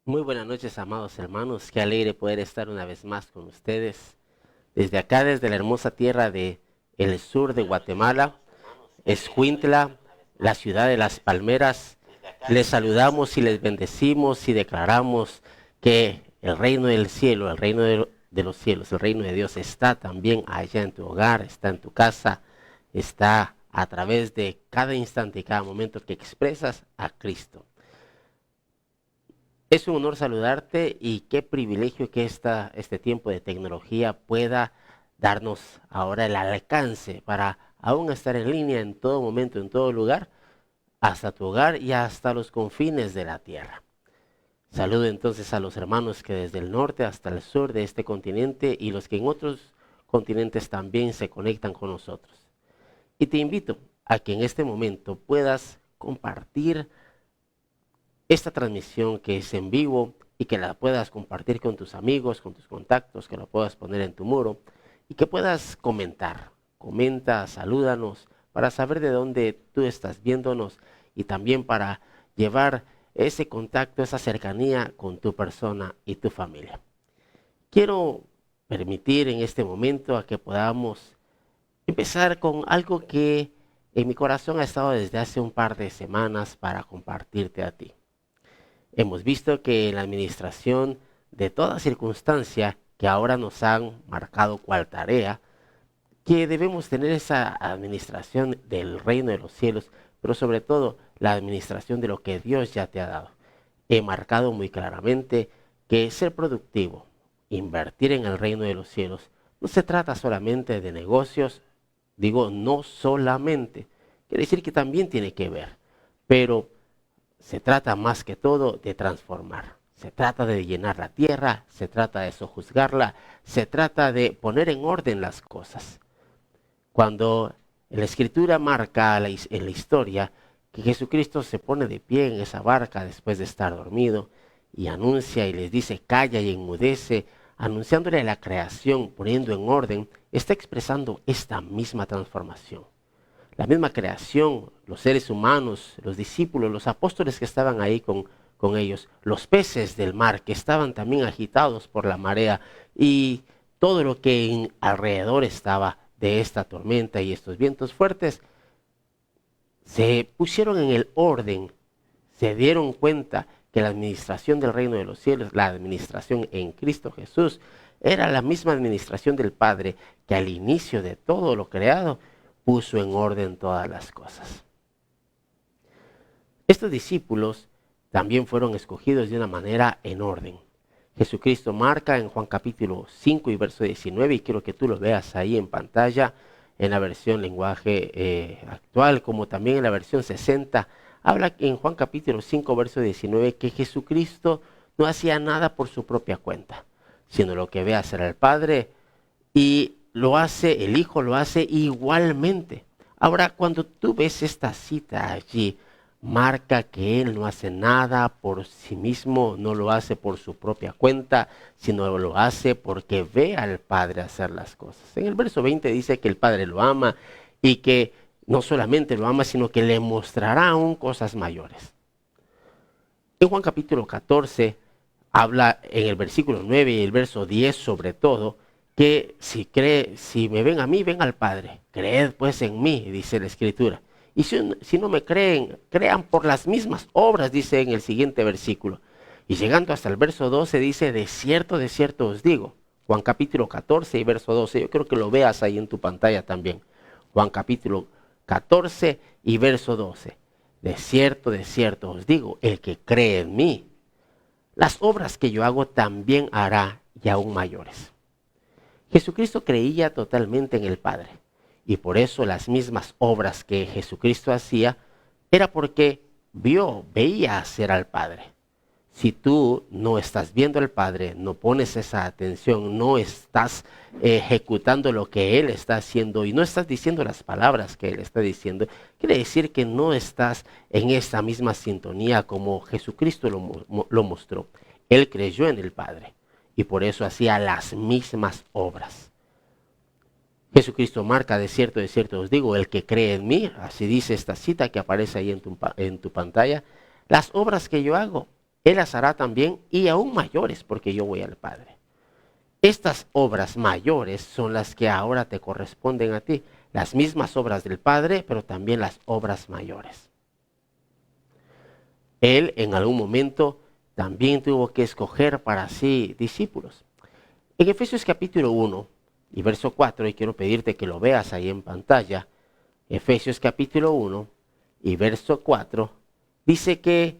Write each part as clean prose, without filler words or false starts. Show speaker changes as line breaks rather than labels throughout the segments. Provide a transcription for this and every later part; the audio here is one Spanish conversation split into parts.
Muy buenas noches, amados hermanos. Qué alegre poder estar una vez más con ustedes. Desde acá, desde la hermosa tierra de el sur de Guatemala, Escuintla, la ciudad de las palmeras, les saludamos y les bendecimos y declaramos que el reino del cielo, el reino de los cielos, el reino de Dios está también allá en tu hogar, está en tu casa, está a través de cada instante y cada momento que expresas a Cristo. Es un honor saludarte y qué privilegio que este tiempo de tecnología pueda darnos ahora el alcance para aún estar en línea en todo momento, en todo lugar, hasta tu hogar y hasta los confines de la tierra. Saludo entonces a los hermanos que desde el norte hasta el sur de este continente y los que en otros continentes también se conectan con nosotros. Y te invito a que en este momento puedas compartir esta transmisión que es en vivo y que la puedas compartir con tus amigos, con tus contactos, que lo puedas poner en tu muro y que puedas comentar. Comenta, salúdanos para saber de dónde tú estás viéndonos y también para llevar ese contacto, esa cercanía con tu persona y tu familia. Quiero permitir en este momento a que podamos empezar con algo que en mi corazón ha estado desde hace un par de semanas para compartirte a ti. Hemos visto que en la administración de toda circunstancia que ahora nos han marcado cual tarea, que debemos tener esa administración del reino de los cielos, pero sobre todo la administración de lo que Dios ya te ha dado. He marcado muy claramente que ser productivo, invertir en el reino de los cielos, no se trata solamente de negocios, digo no solamente, quiere decir que también tiene que ver, pero se trata más que todo de transformar. Se trata de llenar la tierra, se trata de sojuzgarla, se trata de poner en orden las cosas. Cuando la escritura marca en la historia que Jesucristo se pone de pie en esa barca después de estar dormido y anuncia y les dice calla y enmudece, anunciándole a la creación, poniendo en orden, está expresando esta misma transformación. La misma creación, los seres humanos, los discípulos, los apóstoles que estaban ahí con ellos, los peces del mar que estaban también agitados por la marea y todo lo que alrededor estaba de esta tormenta y estos vientos fuertes, se pusieron en el orden, se dieron cuenta que la administración del reino de los cielos, la administración en Cristo Jesús, era la misma administración del Padre que al inicio de todo lo creado puso en orden todas las cosas. Estos discípulos también fueron escogidos de una manera en orden. Jesucristo marca en Juan capítulo 5 y verso 19, y quiero que tú lo veas ahí en pantalla, en la versión lenguaje actual, como también en la versión 60, habla en Juan capítulo 5 verso 19 que Jesucristo no hacía nada por su propia cuenta, sino lo que ve hacer al Padre y lo hace, el Hijo lo hace igualmente. Ahora, cuando tú ves esta cita allí, marca que Él no hace nada por sí mismo, no lo hace por su propia cuenta, sino lo hace porque ve al Padre hacer las cosas. En el verso 20 dice que el Padre lo ama y que no solamente lo ama, sino que le mostrará aún cosas mayores. En Juan capítulo 14 habla en el versículo 9 y el verso 10 sobre todo, que si me ven a mí, ven al Padre. Creed pues en mí, dice la Escritura. Y si no me creen, crean por las mismas obras, dice en el siguiente versículo. Y llegando hasta el verso 12 dice, de cierto os digo. Juan capítulo 14 y verso 12. Yo creo que lo veas ahí en tu pantalla también. Juan capítulo 14 y verso 12. De cierto os digo, el que cree en mí, las obras que yo hago también hará y aún mayores. Jesucristo creía totalmente en el Padre y por eso las mismas obras que Jesucristo hacía era porque veía hacer al Padre. Si tú no estás viendo al Padre, no pones esa atención, no estás ejecutando lo que Él está haciendo y no estás diciendo las palabras que Él está diciendo, quiere decir que no estás en esa misma sintonía como Jesucristo lo mostró. Él creyó en el Padre y por eso hacía las mismas obras. Jesucristo marca, de cierto os digo, el que cree en mí, así dice esta cita que aparece ahí en tu pantalla, las obras que yo hago, Él las hará también y aún mayores, porque yo voy al Padre. Estas obras mayores son las que ahora te corresponden a ti. Las mismas obras del Padre, pero también las obras mayores. Él en algún momento también tuvo que escoger para sí discípulos. En Efesios capítulo 1 y verso 4, y quiero pedirte que lo veas ahí en pantalla, Efesios capítulo 1 y verso 4, dice que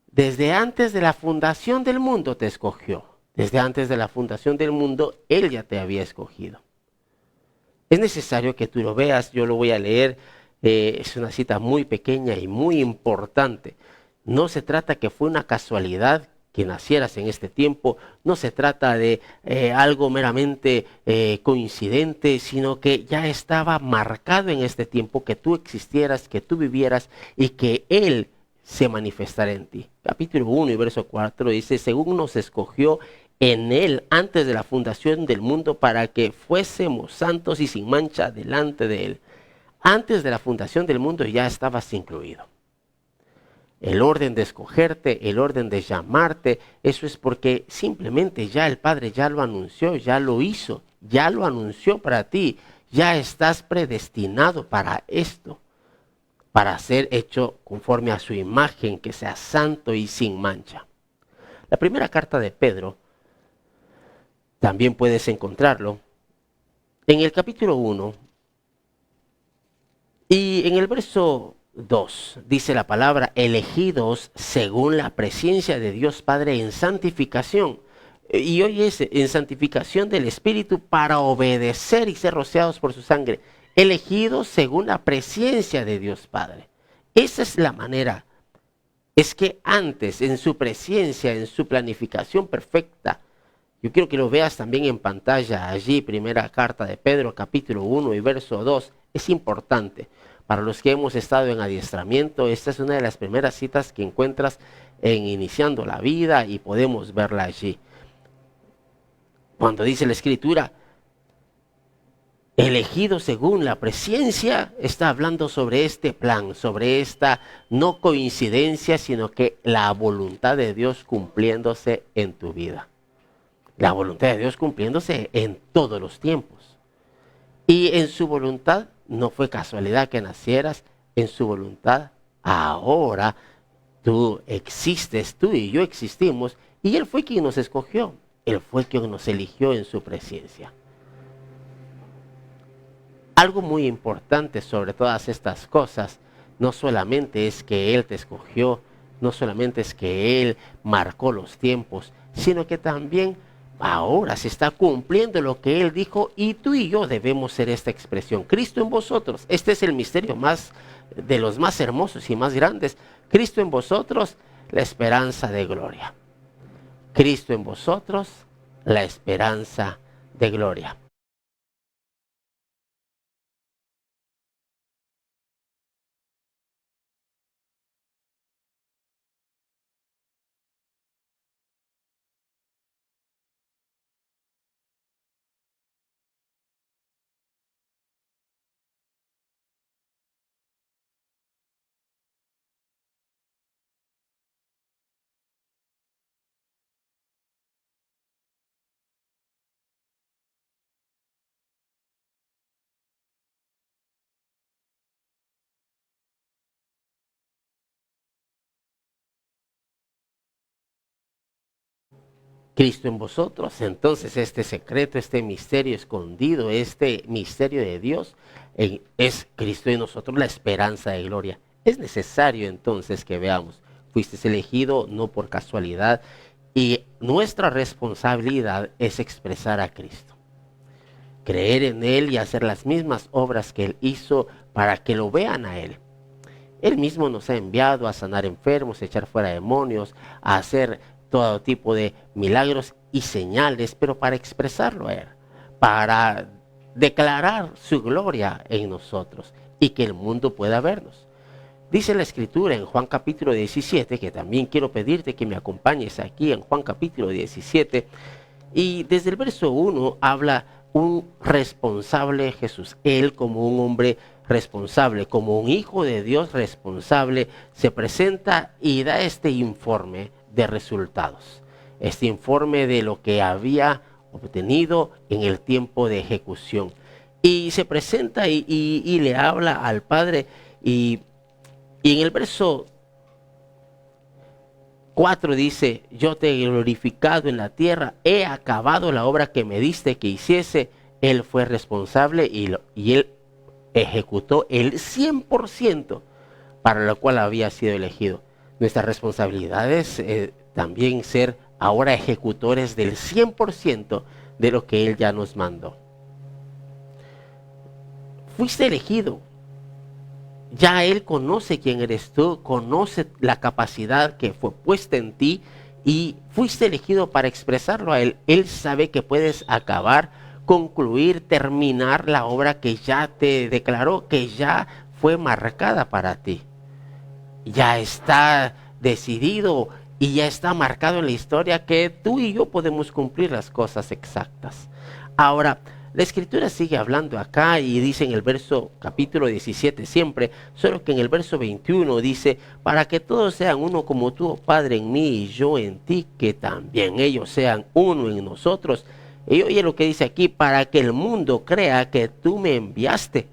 desde antes de la fundación del mundo te escogió. Desde antes de la fundación del mundo, Él ya te había escogido. Es necesario que tú lo veas, yo lo voy a leer, es una cita muy pequeña y muy importante. No se trata que fue una casualidad que nacieras en este tiempo, no se trata de algo meramente coincidente, sino que ya estaba marcado en este tiempo que tú existieras, que tú vivieras y que Él se manifestará en ti. Capítulo 1 y verso 4 dice, según nos escogió en Él antes de la fundación del mundo para que fuésemos santos y sin mancha delante de Él. Antes de la fundación del mundo ya estabas incluido. El orden de escogerte, el orden de llamarte, eso es porque simplemente ya el Padre ya lo anunció, ya lo hizo, ya lo anunció para ti. Ya estás predestinado para esto, para ser hecho conforme a su imagen, que sea santo y sin mancha. La primera carta de Pedro, también puedes encontrarlo en el capítulo 1 y en el verso 2 dice la palabra, elegidos según la presencia de Dios Padre en santificación. Y hoy es en santificación del Espíritu para obedecer y ser rociados por su sangre. Elegidos según la presencia de Dios Padre. Esa es la manera. Es que antes, en su presencia, en su planificación perfecta, yo quiero que lo veas también en pantalla, allí, primera carta de Pedro, capítulo 1 y verso 2. Es importante. Para los que hemos estado en adiestramiento, esta es una de las primeras citas que encuentras en Iniciando la Vida y podemos verla allí. Cuando dice la Escritura, elegido según la presencia, está hablando sobre este plan, sobre esta no coincidencia, sino que la voluntad de Dios cumpliéndose en tu vida. La voluntad de Dios cumpliéndose en todos los tiempos. Y en su voluntad no fue casualidad que nacieras, en su voluntad ahora tú existes, tú y yo existimos, y Él fue quien nos escogió, Él fue quien nos eligió en su presencia. Algo muy importante sobre todas estas cosas, no solamente es que Él te escogió, no solamente es que Él marcó los tiempos, sino que también ahora se está cumpliendo lo que Él dijo y tú y yo debemos ser esta expresión. Cristo en vosotros, este es el misterio más de los más hermosos y más grandes. Cristo en vosotros, la esperanza de gloria. Cristo en vosotros, la esperanza de gloria. Cristo en vosotros, entonces este secreto, este misterio escondido, este misterio de Dios, es Cristo en nosotros, la esperanza de gloria. Es necesario entonces que veamos, fuiste elegido no por casualidad y nuestra responsabilidad es expresar a Cristo. Creer en Él y hacer las mismas obras que Él hizo para que lo vean a Él. Él mismo nos ha enviado a sanar enfermos, a echar fuera demonios, a hacer todo tipo de milagros y señales, pero para expresarlo a Él, para declarar su gloria en nosotros y que el mundo pueda vernos. Dice la Escritura en Juan capítulo 17, que también quiero pedirte que me acompañes aquí en Juan capítulo 17, y desde el verso 1 habla un responsable Jesús. Él como un hombre responsable, como un hijo de Dios responsable, se presenta y da este informe de resultados, este informe de lo que había obtenido en el tiempo de ejecución. Y se presenta y le habla al Padre, y en el verso 4 dice: yo te he glorificado en la tierra, he acabado la obra que me diste que hiciese. Él fue responsable y él ejecutó el 100% para lo cual había sido elegido. Nuestra responsabilidad es también ser ahora ejecutores del 100% de lo que Él ya nos mandó. Fuiste elegido. Ya Él conoce quién eres tú, conoce la capacidad que fue puesta en ti y fuiste elegido para expresarlo a Él. Él sabe que puedes acabar, concluir, terminar la obra que ya te declaró, que ya fue marcada para ti. Ya está decidido y ya está marcado en la historia que tú y yo podemos cumplir las cosas exactas. Ahora, la Escritura sigue hablando acá y dice en el capítulo 17 siempre, solo que en el verso 21 dice: para que todos sean uno como tú, Padre, en mí y yo en ti, que también ellos sean uno en nosotros. Y oye lo que dice aquí: para que el mundo crea que tú me enviaste.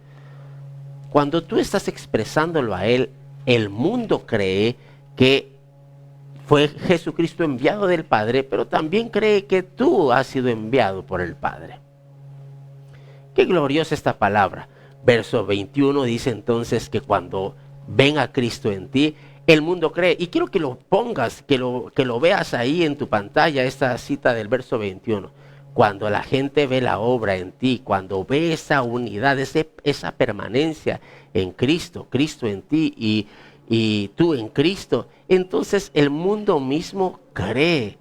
Cuando tú estás expresándolo a Él, el mundo cree que fue Jesucristo enviado del Padre, pero también cree que tú has sido enviado por el Padre. Qué gloriosa esta palabra. Verso 21 dice entonces que cuando ven a Cristo en ti, el mundo cree. Y quiero que lo pongas, que lo veas ahí en tu pantalla, esta cita del verso 21. Cuando la gente ve la obra en ti, cuando ve esa unidad, esa permanencia en Cristo, Cristo en ti y tú en Cristo, entonces el mundo mismo cree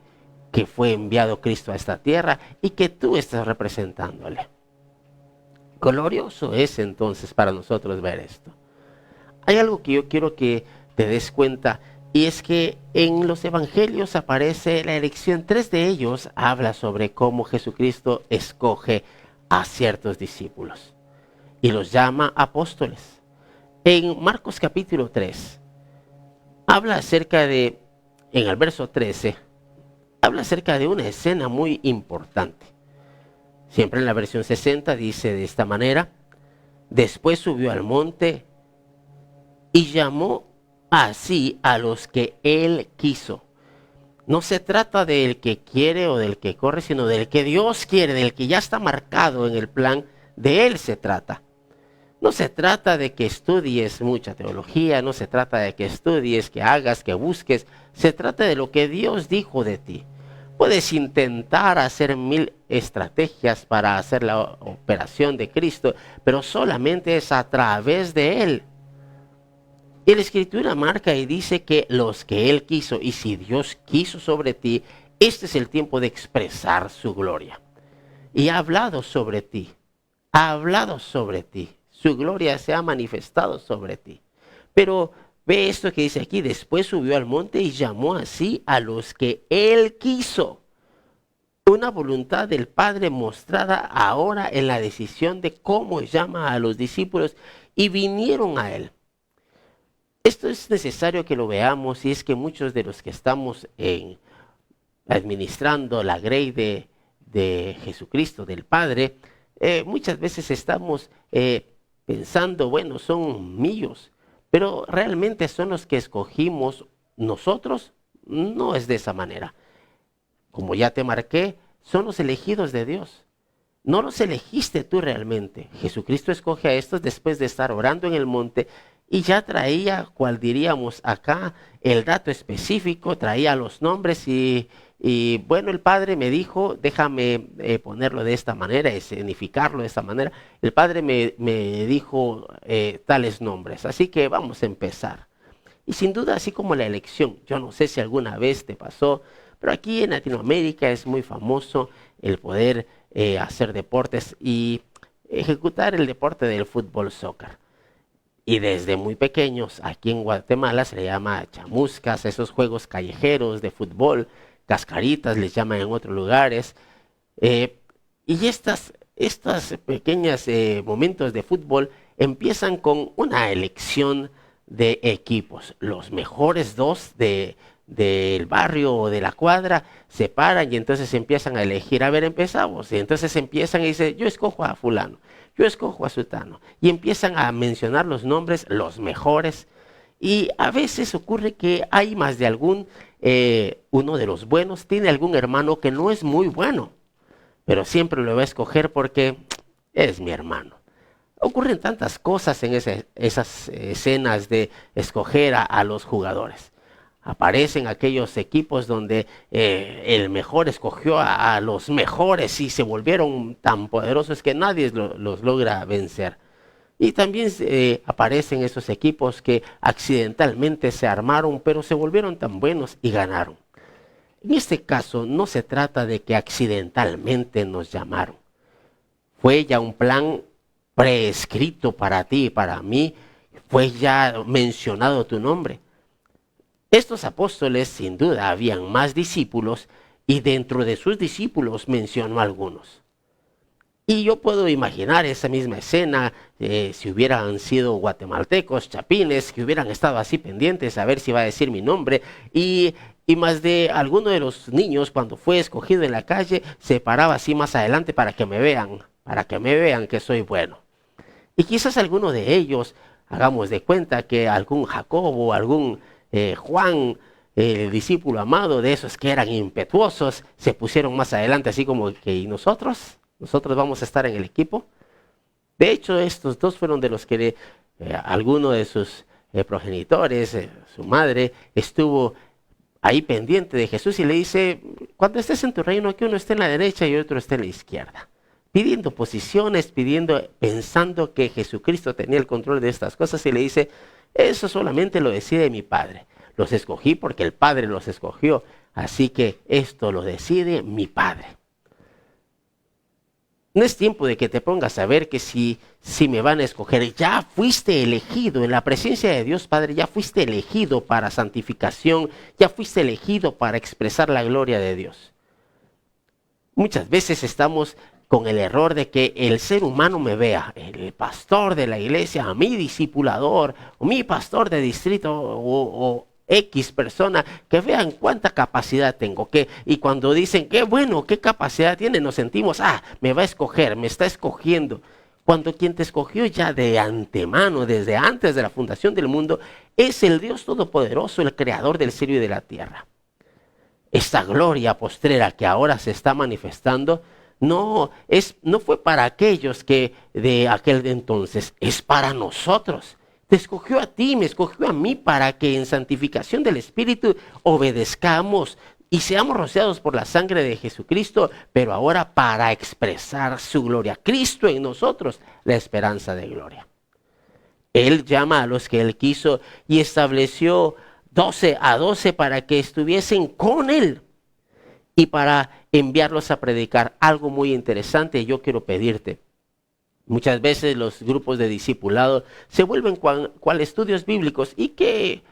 que fue enviado Cristo a esta tierra y que tú estás representándole. Glorioso es entonces para nosotros ver esto. Hay algo que yo quiero que te des cuenta, y es que en los evangelios aparece la elección. 3 de ellos habla sobre cómo Jesucristo escoge a ciertos discípulos y los llama apóstoles. En Marcos capítulo 3 habla acerca de, en el verso 13, habla acerca de una escena muy importante. Siempre en la versión 60 dice de esta manera: después subió al monte y llamó así a los que Él quiso. No se trata del que quiere o del que corre, sino del que Dios quiere, del que ya está marcado en el plan. De Él se trata. No se trata de que estudies mucha teología, no se trata de que estudies, que hagas, que busques. Se trata de lo que Dios dijo de ti. Puedes intentar hacer 1000 estrategias para hacer la operación de Cristo, pero solamente es a través de Él. Y la Escritura marca y dice que los que Él quiso, y si Dios quiso sobre ti, este es el tiempo de expresar su gloria. Y ha hablado sobre ti, ha hablado sobre ti. Su gloria se ha manifestado sobre ti. Pero ve esto que dice aquí: después subió al monte y llamó así a los que Él quiso. Una voluntad del Padre mostrada ahora en la decisión de cómo llama a los discípulos, y vinieron a Él. Esto es necesario que lo veamos, y es que muchos de los que estamos administrando la grey de Jesucristo, del Padre, muchas veces estamos pensando, bueno, son míos, pero realmente son los que escogimos nosotros. No es de esa manera. Como ya te marqué, son los elegidos de Dios. No los elegiste tú realmente. Jesucristo escoge a estos después de estar orando en el monte, y ya traía, cual diríamos acá, el dato específico, traía los nombres y bueno, el Padre me dijo, déjame ponerlo de esta manera, escenificarlo de esta manera. El Padre me dijo tales nombres, así que vamos a empezar. Y sin duda, así como la elección, yo no sé si alguna vez te pasó, pero aquí en Latinoamérica es muy famoso el poder hacer deportes y ejecutar el deporte del fútbol soccer. Y desde muy pequeños, aquí en Guatemala se le llama chamuscas, esos juegos callejeros de fútbol, cascaritas les llaman en otros lugares. Y estas pequeñas momentos de fútbol empiezan con una elección de equipos. Los mejores 2 de del barrio o de la cuadra, se paran y entonces empiezan a elegir. A ver, empezamos. Y entonces empiezan y dicen, yo escojo a fulano, yo escojo a sutano. Y empiezan a mencionar los nombres, los mejores. Y a veces ocurre que hay más de algún, uno de los buenos tiene algún hermano que no es muy bueno, pero siempre lo va a escoger porque es mi hermano. Ocurren tantas cosas en esas escenas de escoger a los jugadores. Aparecen aquellos equipos donde el mejor escogió a los mejores y se volvieron tan poderosos que nadie los logra vencer. Y también aparecen esos equipos que accidentalmente se armaron, pero se volvieron tan buenos y ganaron. En este caso no se trata de que accidentalmente nos llamaron. Fue ya un plan preescrito para ti y para mí, fue ya mencionado tu nombre. Estos apóstoles sin duda habían más discípulos y dentro de sus discípulos mencionó algunos. Y yo puedo imaginar esa misma escena, si hubieran sido guatemaltecos, chapines, que hubieran estado así pendientes a ver si va a decir mi nombre. Y más de alguno de los niños, cuando fue escogido en la calle, se paraba así más adelante para que me vean que soy bueno. Y quizás alguno de ellos, hagamos de cuenta que algún Jacobo, algún Juan, el discípulo amado de esos que eran impetuosos, se pusieron más adelante así como que, ¿y nosotros? Nosotros vamos a estar en el equipo. De hecho, estos dos fueron de los que alguno de sus progenitores, su madre, estuvo ahí pendiente de Jesús y le dice, cuando estés en tu reino, que uno esté en la derecha y otro esté en la izquierda. Pidiendo posiciones, pensando que Jesucristo tenía el control de estas cosas y le dice, eso solamente lo decide mi Padre. Los escogí porque el Padre los escogió, así que esto lo decide mi Padre. No es tiempo de que te pongas a ver que si me van a escoger. Ya fuiste elegido en la presencia de Dios Padre, ya fuiste elegido para santificación, ya fuiste elegido para expresar la gloria de Dios. Muchas veces estamos con el error de que el ser humano me vea, el pastor de la iglesia, mi discipulador, o mi pastor de distrito, o X persona, que vean cuánta capacidad tengo, y cuando dicen, qué bueno, qué capacidad tiene, nos sentimos, me va a escoger, me está escogiendo. Cuando quien te escogió ya de antemano, desde antes de la fundación del mundo, es el Dios Todopoderoso, el creador del cielo y de la tierra. Esta gloria postrera que ahora se está manifestando, no fue para aquellos que de aquel entonces, es para nosotros. Te escogió a ti, me escogió a mí para que en santificación del Espíritu obedezcamos y seamos rociados por la sangre de Jesucristo, pero ahora para expresar su gloria. Cristo en nosotros, la esperanza de gloria. Él llama a los que Él quiso y estableció 12 para que estuviesen con Él y para enviarlos a predicar. Algo muy interesante yo quiero pedirte. Muchas veces los grupos de discipulado se vuelven cual estudios bíblicos y qué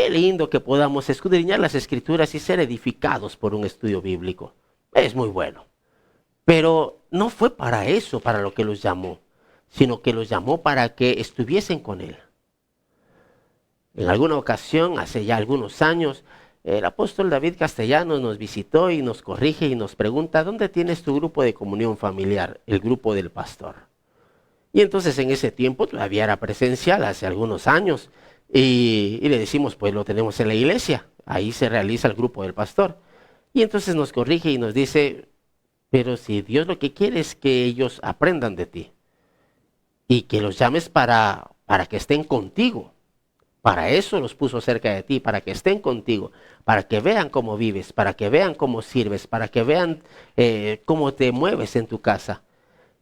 lindo que podamos escudriñar las escrituras y ser edificados por un estudio bíblico. Es muy bueno. Pero no fue para eso, para lo que los llamó, sino que los llamó para que estuviesen con Él. En alguna ocasión, hace ya algunos años, el apóstol David Castellanos nos visitó y nos corrige y nos pregunta, ¿dónde tienes tu grupo de comunión familiar? El grupo del pastor. Y entonces en ese tiempo todavía era presencial, hace algunos años, y le decimos, pues lo tenemos en la iglesia, ahí se realiza el grupo del pastor. Y entonces nos corrige y nos dice, pero si Dios lo que quiere es que ellos aprendan de ti, y que los llames para que estén contigo. Para eso los puso cerca de ti, para que estén contigo, para que vean cómo vives, para que vean cómo sirves, para que vean cómo te mueves en tu casa.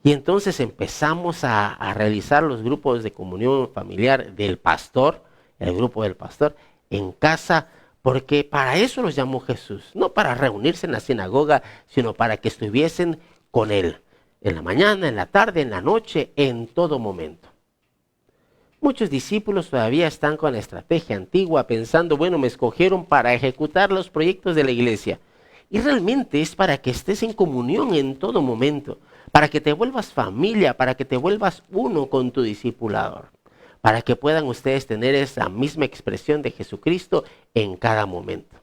Y entonces empezamos a realizar los grupos de comunión familiar del pastor, el grupo del pastor, en casa, porque para eso los llamó Jesús. No para reunirse en la sinagoga, sino para que estuviesen con Él, en la mañana, en la tarde, en la noche, en todo momento. Muchos discípulos todavía están con la estrategia antigua, pensando, bueno, me escogieron para ejecutar los proyectos de la iglesia. Y realmente es para que estés en comunión en todo momento, para que te vuelvas familia, para que te vuelvas uno con tu discipulador, para que puedan ustedes tener esa misma expresión de Jesucristo en cada momento.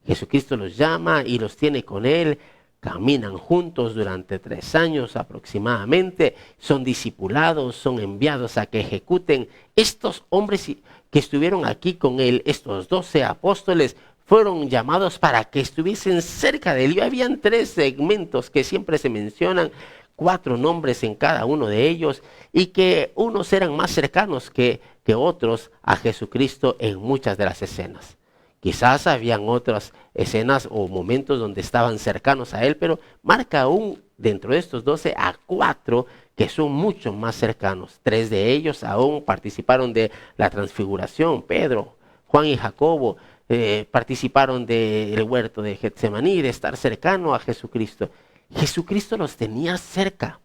Jesucristo los llama y los tiene con él. Caminan juntos durante 3 años aproximadamente, son discipulados, son enviados a que ejecuten. Estos hombres que estuvieron aquí con él, estos 12 apóstoles, fueron llamados para que estuviesen cerca de él. Y habían 3 segmentos que siempre se mencionan, 4 nombres en cada uno de ellos, y que unos eran más cercanos que otros a Jesucristo en muchas de las escenas. Quizás habían otras escenas o momentos donde estaban cercanos a él, pero marca aún dentro de estos 12 a 4 que son mucho más cercanos. 3 de ellos aún participaron de la transfiguración. Pedro, Juan y Jacobo participaron del huerto de Getsemaní, de estar cercano a Jesucristo. Jesucristo los tenía cerca.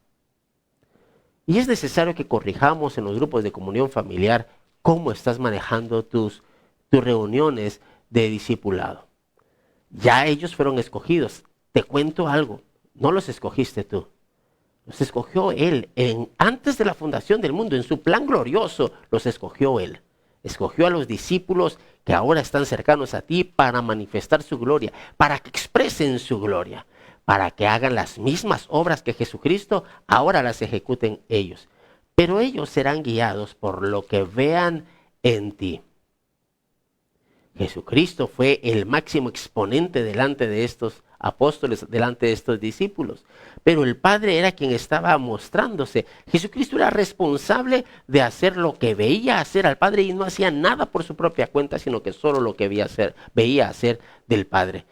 Y es necesario que corrijamos en los grupos de comunión familiar cómo estás manejando tus reuniones de discipulado. Ya ellos fueron escogidos. Te cuento algo, no los escogiste tú. Los escogió Él. Antes de la fundación del mundo, en su plan glorioso, los escogió Él. Escogió a los discípulos que ahora están cercanos a ti para manifestar su gloria, para que expresen su gloria, para que hagan las mismas obras que Jesucristo, ahora las ejecuten ellos. Pero ellos serán guiados por lo que vean en ti. Jesucristo fue el máximo exponente delante de estos apóstoles, delante de estos discípulos. Pero el Padre era quien estaba mostrándose. Jesucristo era responsable de hacer lo que veía hacer al Padre y no hacía nada por su propia cuenta, sino que solo lo que veía hacer del Padre.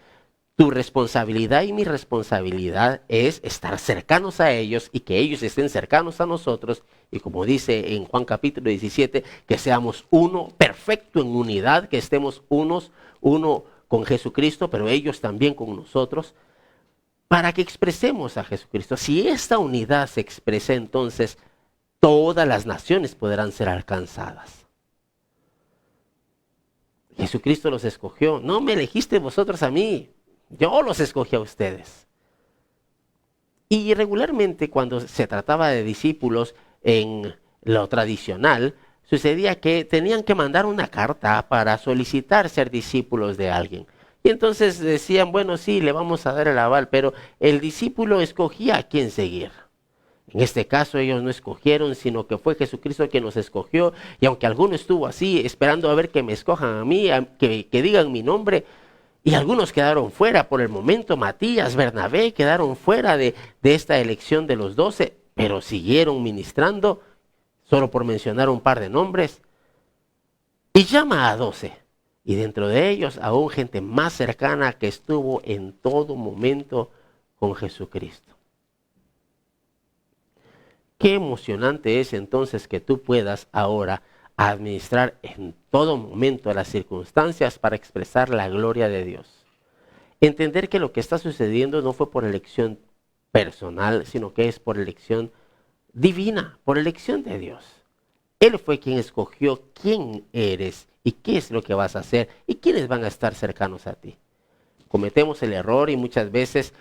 Tu responsabilidad y mi responsabilidad es estar cercanos a ellos y que ellos estén cercanos a nosotros. Y como dice en Juan capítulo 17, que seamos uno, perfecto en unidad, que estemos uno con Jesucristo, pero ellos también con nosotros, para que expresemos a Jesucristo. Si esta unidad se expresa, entonces todas las naciones podrán ser alcanzadas. Jesucristo los escogió. No me elegiste vosotros a mí, yo los escogí a ustedes. Y regularmente cuando se trataba de discípulos en lo tradicional, sucedía que tenían que mandar una carta para solicitar ser discípulos de alguien. Y entonces decían, bueno, sí, le vamos a dar el aval, pero el discípulo escogía a quién seguir. En este caso ellos no escogieron, sino que fue Jesucristo quien los escogió. Y aunque alguno estuvo así, esperando a ver que me escojan a mí, que digan mi nombre, y algunos quedaron fuera por el momento. Matías, Bernabé quedaron fuera de esta elección de los 12, pero siguieron ministrando, solo por mencionar un par de nombres. Y llama a 12, y dentro de ellos aún gente más cercana que estuvo en todo momento con Jesucristo. Qué emocionante es entonces que tú puedas ahora administrar en todo momento las circunstancias para expresar la gloria de Dios. Entender que lo que está sucediendo no fue por elección personal, sino que es por elección divina, por elección de Dios. Él fue quien escogió quién eres y qué es lo que vas a hacer y quiénes van a estar cercanos a ti. Cometemos el error y muchas veces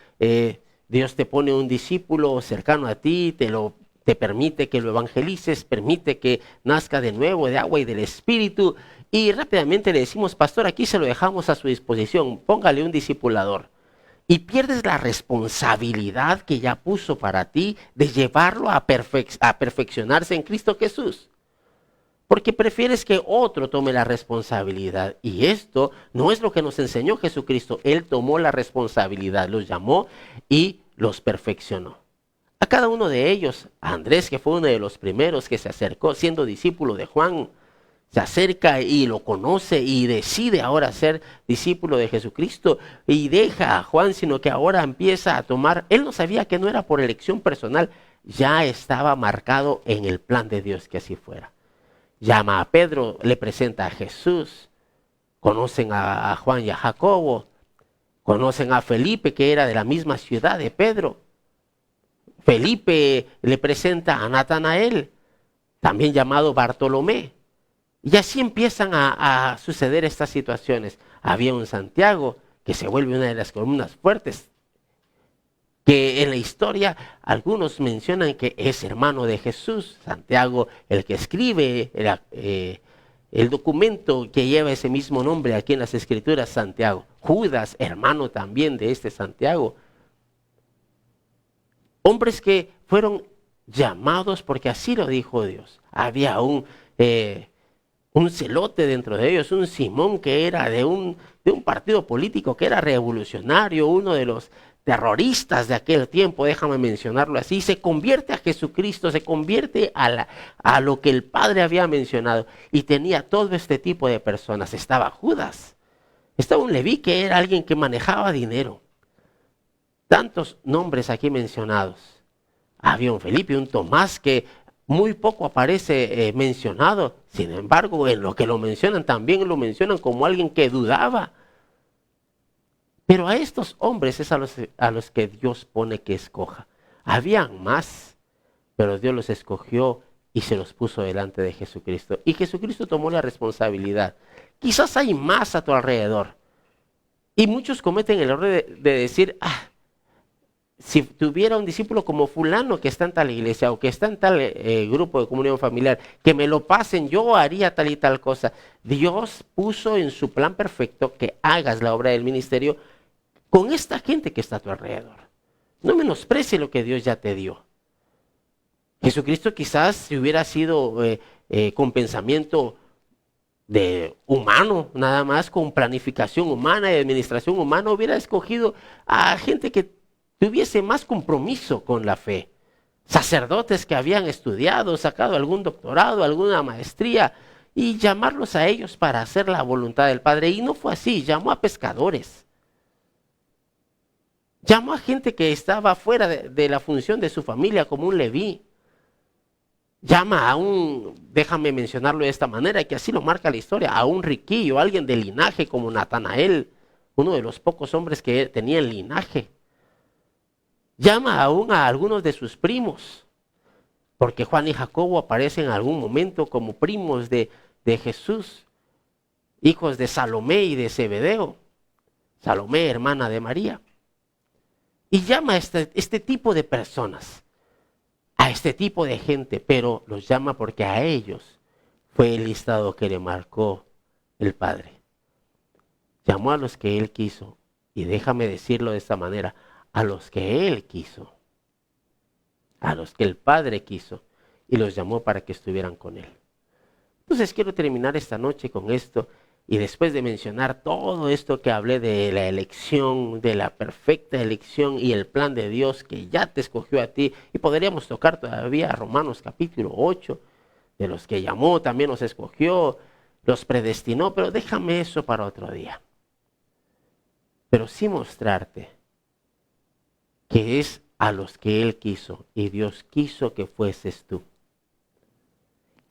Dios te pone un discípulo cercano a ti, te permite que lo evangelices, permite que nazca de nuevo de agua y del Espíritu, y rápidamente le decimos, pastor, aquí se lo dejamos a su disposición, póngale un discipulador. Y pierdes la responsabilidad que ya puso para ti de llevarlo a perfeccionarse en Cristo Jesús. Porque prefieres que otro tome la responsabilidad. Y esto no es lo que nos enseñó Jesucristo. Él tomó la responsabilidad, los llamó y los perfeccionó. A cada uno de ellos, a Andrés, que fue uno de los primeros que se acercó siendo discípulo de Juan, se acerca y lo conoce y decide ahora ser discípulo de Jesucristo y deja a Juan, sino que ahora empieza a tomar. Él no sabía que no era por elección personal, ya estaba marcado en el plan de Dios que así fuera. Llama a Pedro, le presenta a Jesús, conocen a Juan y a Jacobo, conocen a Felipe, que era de la misma ciudad de Pedro. Felipe le presenta a Natanael, también llamado Bartolomé. Y así empiezan a suceder estas situaciones. Había un Santiago que se vuelve una de las columnas fuertes, que en la historia algunos mencionan que es hermano de Jesús. Santiago, el que escribe el documento que lleva ese mismo nombre aquí en las Escrituras, Santiago. Judas, hermano también de este Santiago. Hombres que fueron llamados porque así lo dijo Dios. Había un celote dentro de ellos, un Simón que era de un partido político que era revolucionario, uno de los terroristas de aquel tiempo, déjame mencionarlo así, se convierte a Jesucristo, se convierte a lo que el Padre había mencionado, y tenía todo este tipo de personas. Estaba Judas, estaba un Leví que era alguien que manejaba dinero. Tantos nombres aquí mencionados. Había un Felipe, un Tomás que muy poco aparece mencionado. Sin embargo, en lo que lo mencionan, también lo mencionan como alguien que dudaba. Pero a estos hombres es a los que Dios pone que escoja. Habían más, pero Dios los escogió y se los puso delante de Jesucristo. Y Jesucristo tomó la responsabilidad. Quizás hay más a tu alrededor. Y muchos cometen el error de decir, si tuviera un discípulo como fulano que está en tal iglesia o que está en tal grupo de comunión familiar, que me lo pasen, yo haría tal y tal cosa. Dios puso en su plan perfecto que hagas la obra del ministerio con esta gente que está a tu alrededor. No menosprecie lo que Dios ya te dio. Jesucristo quizás si hubiera sido con pensamiento de humano, nada más con planificación humana y administración humana, hubiera escogido a gente que tuviese más compromiso con la fe. Sacerdotes que habían estudiado, sacado algún doctorado, alguna maestría, y llamarlos a ellos para hacer la voluntad del Padre. Y no fue así, llamó a pescadores. Llamó a gente que estaba fuera de la función de su familia, como un Leví. Llama a déjame mencionarlo de esta manera, que así lo marca la historia, a un riquillo, alguien de linaje como Natanael, uno de los pocos hombres que tenía el linaje. Llama aún a algunos de sus primos, porque Juan y Jacobo aparecen en algún momento como primos de Jesús, hijos de Salomé y de Zebedeo. Salomé, hermana de María. Y llama a este tipo de personas, a este tipo de gente, pero los llama porque a ellos fue el listado que le marcó el Padre. Llamó a los que Él quiso, y déjame decirlo de esta manera, a los que Él quiso, a los que el Padre quiso, y los llamó para que estuvieran con Él. Entonces quiero terminar esta noche con esto, y después de mencionar todo esto que hablé de la elección, de la perfecta elección y el plan de Dios que ya te escogió a ti, y podríamos tocar todavía Romanos capítulo 8, de los que llamó, también los escogió, los predestinó, pero déjame eso para otro día. Pero sí mostrarte que es a los que Él quiso, y Dios quiso que fueses tú.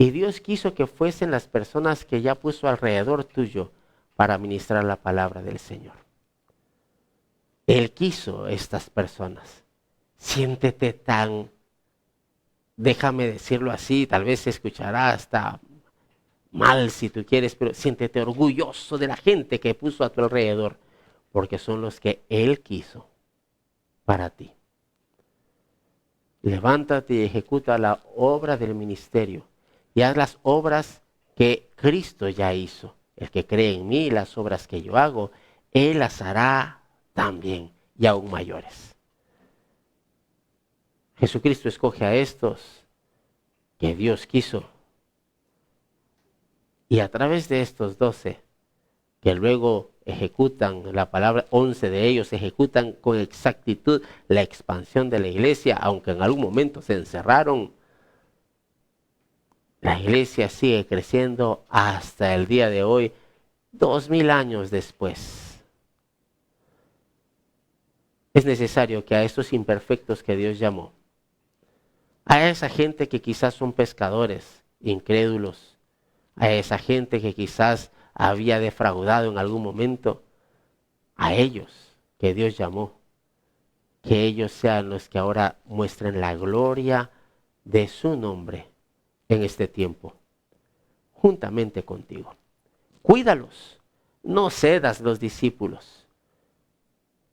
Y Dios quiso que fuesen las personas que ya puso alrededor tuyo para ministrar la palabra del Señor. Él quiso estas personas. Siéntete tan, déjame decirlo así, tal vez se escuchará hasta mal si tú quieres, pero siéntete orgulloso de la gente que puso a tu alrededor, porque son los que Él quiso para ti. Levántate y ejecuta la obra del ministerio. Y haz las obras que Cristo ya hizo. El que cree en mí, las obras que yo hago, Él las hará también, y aún mayores. Jesucristo escoge a estos que Dios quiso. Y a través de estos 12, que luego ejecutan la palabra, 11 de ellos ejecutan con exactitud la expansión de la iglesia, aunque en algún momento se encerraron. La iglesia sigue creciendo hasta el día de hoy, 2000 años después. Es necesario que a estos imperfectos que Dios llamó, a esa gente que quizás son pescadores, incrédulos, a esa gente que quizás había defraudado en algún momento, a ellos que Dios llamó, que ellos sean los que ahora muestren la gloria de su nombre en este tiempo, juntamente contigo. Cuídalos, no cedas los discípulos.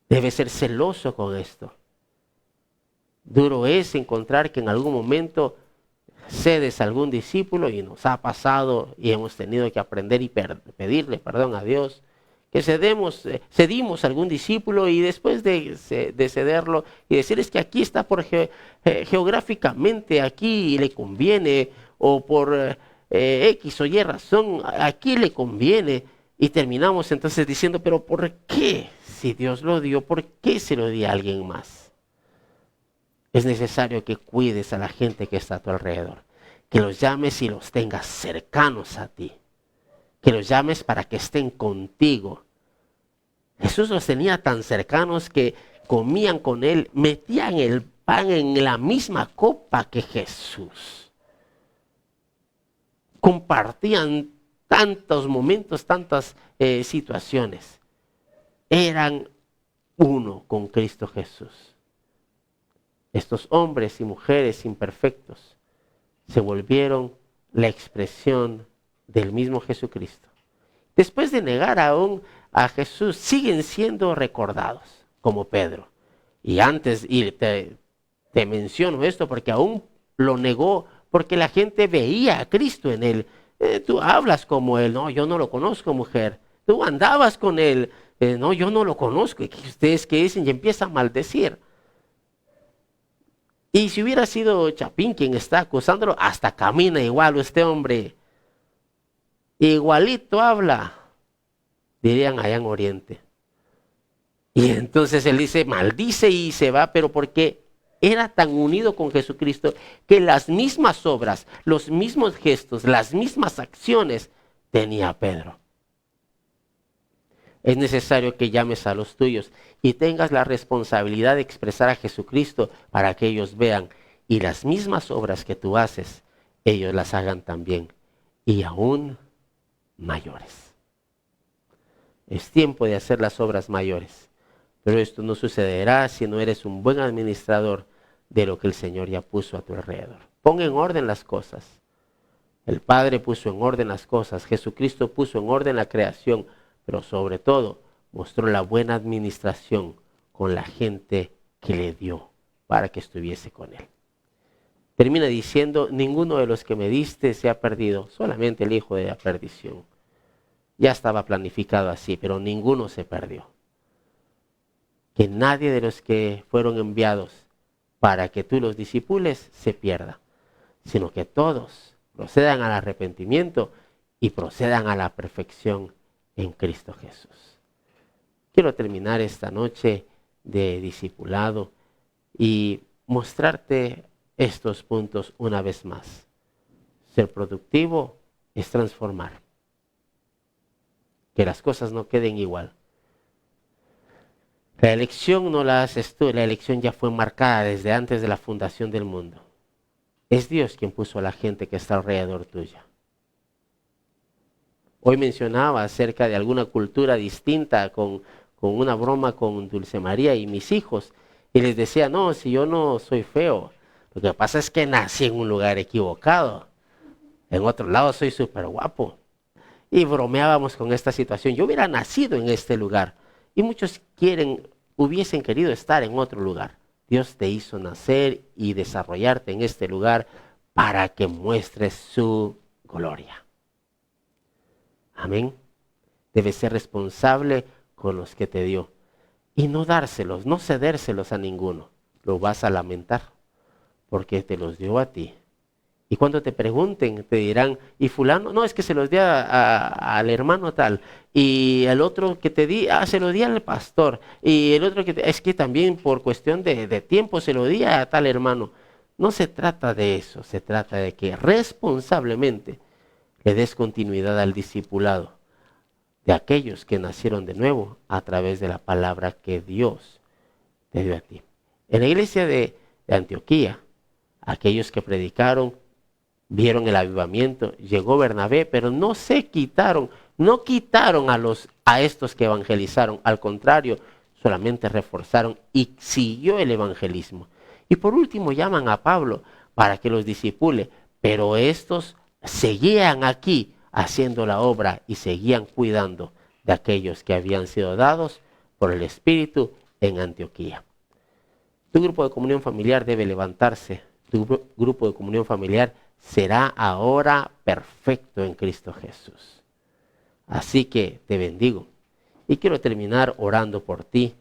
Debes ser celoso con esto. Duro es encontrar que en algún momento cedes a algún discípulo, y nos ha pasado y hemos tenido que aprender y pedirle perdón a Dios, que cedimos a algún discípulo y después de cederlo y decir es que aquí está geográficamente, aquí le conviene, o por X o Y razón, aquí le conviene, y terminamos entonces diciendo, pero ¿por qué? Si Dios lo dio, ¿por qué se lo dio a alguien más? Es necesario que cuides a la gente que está a tu alrededor, que los llames y los tengas cercanos a ti, que los llames para que estén contigo. Jesús los tenía tan cercanos que comían con él, metían el pan en la misma copa que Jesús. Compartían tantos momentos, tantas situaciones. Eran uno con Cristo Jesús. Estos hombres y mujeres imperfectos se volvieron la expresión del mismo Jesucristo. Después de negar aún a Jesús, siguen siendo recordados, como Pedro. Y antes, y te menciono esto porque aún lo negó, porque la gente veía a Cristo en él. Tú hablas como él. No, yo no lo conozco, mujer. Tú andabas con él. No, yo no lo conozco. ¿Y ustedes qué dicen? Y empieza a maldecir. Y si hubiera sido Chapín quien está acusándolo, hasta camina igual este hombre. Igualito habla, dirían allá en Oriente. Y entonces él dice, maldice y se va, pero porque era tan unido con Jesucristo que las mismas obras, los mismos gestos, las mismas acciones tenía Pedro. Es necesario que llames a los tuyos y tengas la responsabilidad de expresar a Jesucristo para que ellos vean, y las mismas obras que tú haces, ellos las hagan también, y aún mayores. Es tiempo de hacer las obras mayores, pero esto no sucederá si no eres un buen administrador de lo que el Señor ya puso a tu alrededor. Pon en orden las cosas. El Padre puso en orden las cosas, Jesucristo puso en orden la creación, pero sobre todo mostró la buena administración con la gente que le dio para que estuviese con él. Termina diciendo, ninguno de los que me diste se ha perdido, solamente el hijo de la perdición. Ya estaba planificado así, pero ninguno se perdió. Que nadie de los que fueron enviados para que tú los discipules se pierda, sino que todos procedan al arrepentimiento y procedan a la perfección en Cristo Jesús. Quiero terminar esta noche de discipulado y mostrarte estos puntos una vez más. Ser productivo es transformar. Que las cosas no queden igual. La elección no la haces tú, la elección ya fue marcada desde antes de la fundación del mundo. Es Dios quien puso a la gente que está alrededor tuya. Hoy mencionaba acerca de alguna cultura distinta con una broma con Dulce María y mis hijos. Y les decía, no, si yo no soy feo. Lo que pasa es que nací en un lugar equivocado. En otro lado soy súper guapo. Y bromeábamos con esta situación. Yo hubiera nacido en este lugar. Y muchos hubiesen querido estar en otro lugar. Dios te hizo nacer y desarrollarte en este lugar para que muestres su gloria. Amén. Debes ser responsable con los que te dio. Y no dárselos, no cedérselos a ninguno. Lo vas a lamentar porque te los dio a ti. Y cuando te pregunten, te dirán, ¿y fulano? No, es que se los di al hermano tal. Y el otro que te di, se lo di al pastor. Y el otro es que también por cuestión de tiempo se lo di a tal hermano. No se trata de eso, se trata de que responsablemente le des continuidad al discipulado de aquellos que nacieron de nuevo a través de la palabra que Dios te dio a ti. En la iglesia de Antioquía, aquellos que predicaron, vieron el avivamiento, llegó Bernabé, pero no quitaron a estos que evangelizaron, al contrario, solamente reforzaron y siguió el evangelismo. Y por último llaman a Pablo para que los discipule, pero estos seguían aquí haciendo la obra y seguían cuidando de aquellos que habían sido dados por el Espíritu en Antioquía. Tu grupo de comunión familiar debe levantarse, tu grupo de comunión familiar será ahora perfecto en Cristo Jesús. Así que te bendigo y quiero terminar orando por ti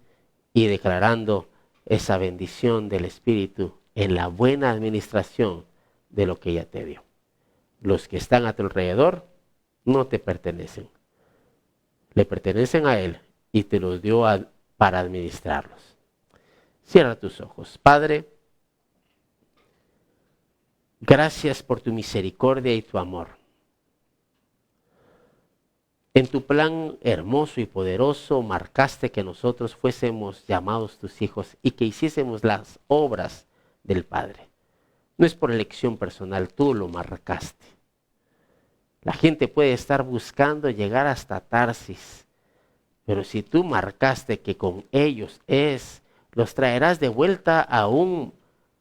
y declarando esa bendición del Espíritu en la buena administración de lo que ella te dio. Los que están a tu alrededor no te pertenecen, le pertenecen a Él y te los dio para administrarlos. Cierra tus ojos. Padre, gracias por tu misericordia y tu amor. En tu plan hermoso y poderoso marcaste que nosotros fuésemos llamados tus hijos y que hiciésemos las obras del Padre. No es por elección personal, tú lo marcaste. La gente puede estar buscando llegar hasta Tarsis, pero si tú marcaste que con ellos los traerás de vuelta aún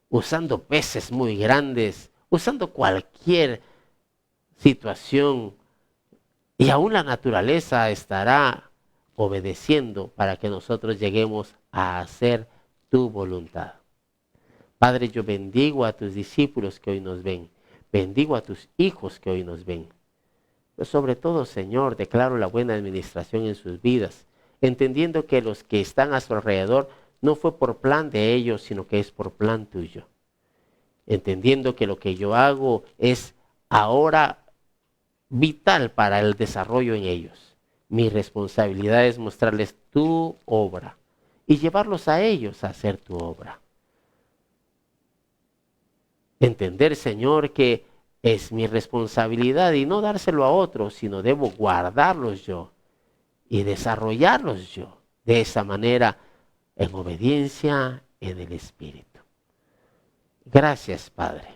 usando peces muy grandes, usando cualquier situación, y aún la naturaleza estará obedeciendo para que nosotros lleguemos a hacer tu voluntad. Padre, yo bendigo a tus discípulos que hoy nos ven. Bendigo a tus hijos que hoy nos ven. Pero sobre todo, Señor, declaro la buena administración en sus vidas, entendiendo que los que están a su alrededor no fue por plan de ellos, sino que es por plan tuyo. Entendiendo que lo que yo hago es ahora vital para el desarrollo en ellos. Mi responsabilidad es mostrarles tu obra y llevarlos a ellos a hacer tu obra. Entender, Señor, que es mi responsabilidad y no dárselo a otros, sino debo guardarlos yo y desarrollarlos yo de esa manera en obediencia en el Espíritu. Gracias, Padre.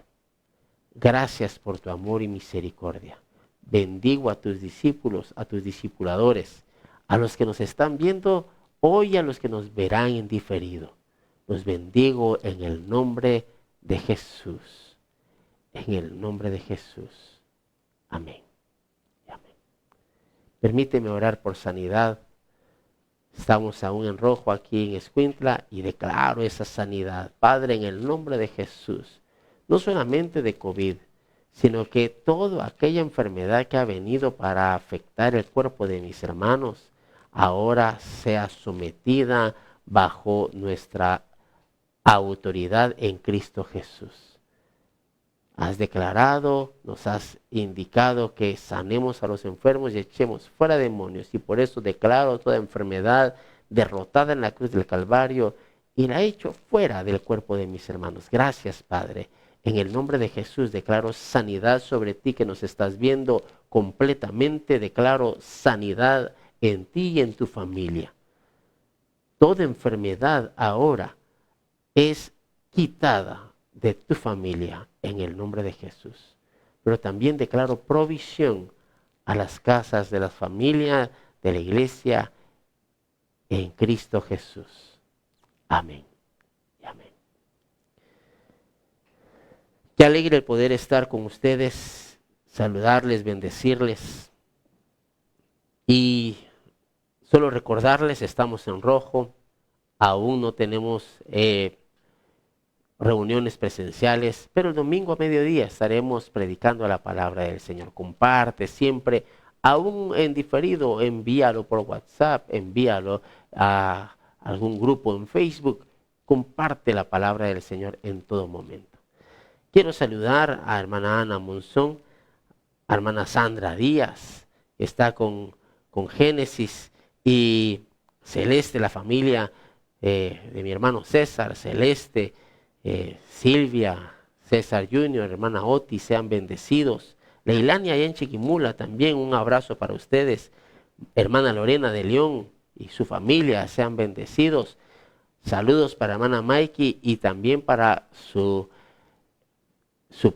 Gracias por tu amor y misericordia. Bendigo a tus discípulos, a tus discipuladores, a los que nos están viendo hoy y a los que nos verán en diferido. Los bendigo en el nombre de Jesús. En el nombre de Jesús. Amén. Amén. Permíteme orar por sanidad. Estamos aún en rojo aquí en Escuintla y declaro esa sanidad. Padre, en el nombre de Jesús. No solamente de COVID, sino que toda aquella enfermedad que ha venido para afectar el cuerpo de mis hermanos, ahora sea sometida bajo nuestra autoridad en Cristo Jesús. Has declarado, nos has indicado que sanemos a los enfermos y echemos fuera demonios. Y por eso declaro toda enfermedad derrotada en la cruz del Calvario y la echo fuera del cuerpo de mis hermanos. Gracias, Padre. En el nombre de Jesús declaro sanidad sobre ti que nos estás viendo completamente. Declaro sanidad en ti y en tu familia. Toda enfermedad ahora es quitada de tu familia en el nombre de Jesús. Pero también declaro provisión a las casas de las familias de la iglesia en Cristo Jesús. Amén. Amén. Qué alegre el poder estar con ustedes, saludarles, bendecirles. Y solo recordarles, estamos en rojo, aún no tenemos reuniones presenciales, pero el domingo a mediodía estaremos predicando la palabra del Señor. Comparte siempre, aún en diferido, envíalo por WhatsApp, envíalo a algún grupo en Facebook, comparte la palabra del Señor en todo momento. Quiero saludar a hermana Ana Monzón, a hermana Sandra Díaz, que está con Génesis, y Celeste, la familia de mi hermano César, Celeste, Silvia, César Junior, hermana Oti, sean bendecidos. Leilania allá en Chiquimula también, un abrazo para ustedes. Hermana Lorena de León y su familia, sean bendecidos. Saludos para hermana Mikey y también para su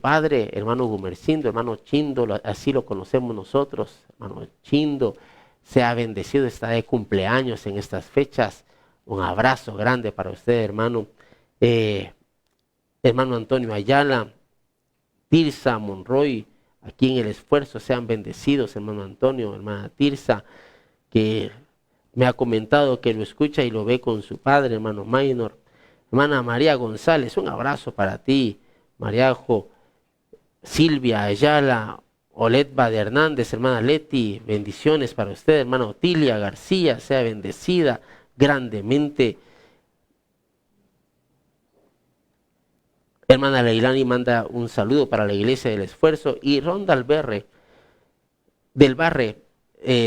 padre, hermano Gumercindo, hermano Chindo, así lo conocemos nosotros, hermano Chindo, sea bendecido, está de cumpleaños en estas fechas. Un abrazo grande para usted, hermano. Hermano Antonio Ayala, Tirsa Monroy, aquí en el esfuerzo, sean bendecidos, hermano Antonio, hermana Tirsa, que me ha comentado que lo escucha y lo ve con su padre, hermano Maynor. Hermana María González, un abrazo para ti, Mariajo. Silvia Ayala, Oletba de Hernández, hermana Leti, bendiciones para usted, hermana Otilia García, sea bendecida grandemente. Hermana Leilani manda un saludo para la Iglesia del Esfuerzo. Y Ronda Alberre, del Barre,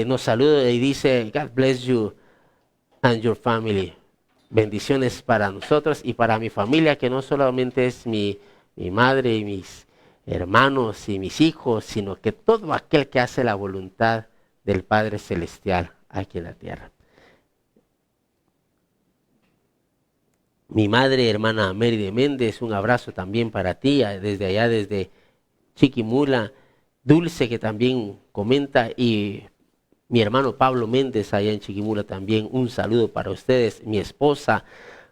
nos saluda y dice, God bless you and your family. Bendiciones para nosotros y para mi familia, que no solamente es mi madre y mis hermanos y mis hijos, sino que todo aquel que hace la voluntad del Padre Celestial aquí en la tierra. Mi madre, hermana Mary de Méndez, un abrazo también para ti, desde allá, desde Chiquimula. Dulce, que también comenta, y mi hermano Pablo Méndez, allá en Chiquimula también, un saludo para ustedes. Mi esposa,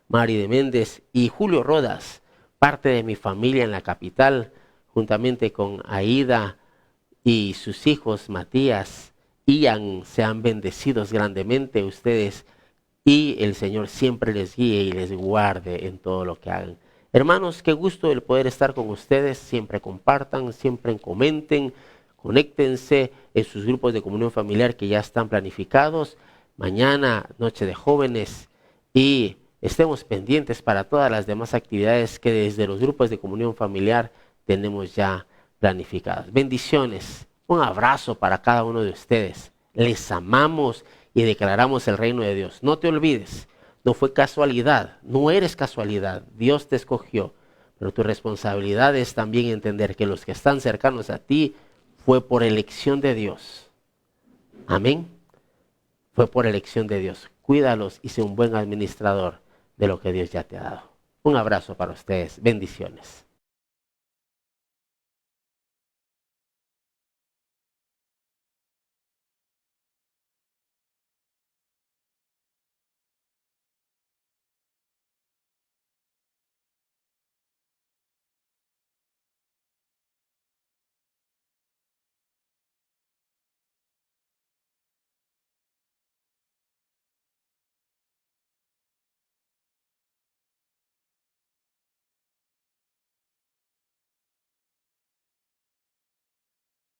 Mary de Méndez, y Julio Rodas, parte de mi familia en la capital, juntamente con Aida y sus hijos, Matías, Ian, sean bendecidos grandemente ustedes, y el Señor siempre les guíe y les guarde en todo lo que hagan. Hermanos, qué gusto el poder estar con ustedes. Siempre compartan, siempre comenten, conéctense en sus grupos de comunión familiar que ya están planificados. Mañana, noche de jóvenes, y estemos pendientes para todas las demás actividades que desde los grupos de comunión familiar tenemos ya planificadas. Bendiciones, un abrazo para cada uno de ustedes. Les amamos y declaramos el reino de Dios. No te olvides, no fue casualidad, no eres casualidad, Dios te escogió, pero tu responsabilidad es también entender que los que están cercanos a ti fue por elección de Dios. Amén. Fue por elección de Dios. Cuídalos y sé un buen administrador de lo que Dios ya te ha dado. Un abrazo para ustedes. Bendiciones.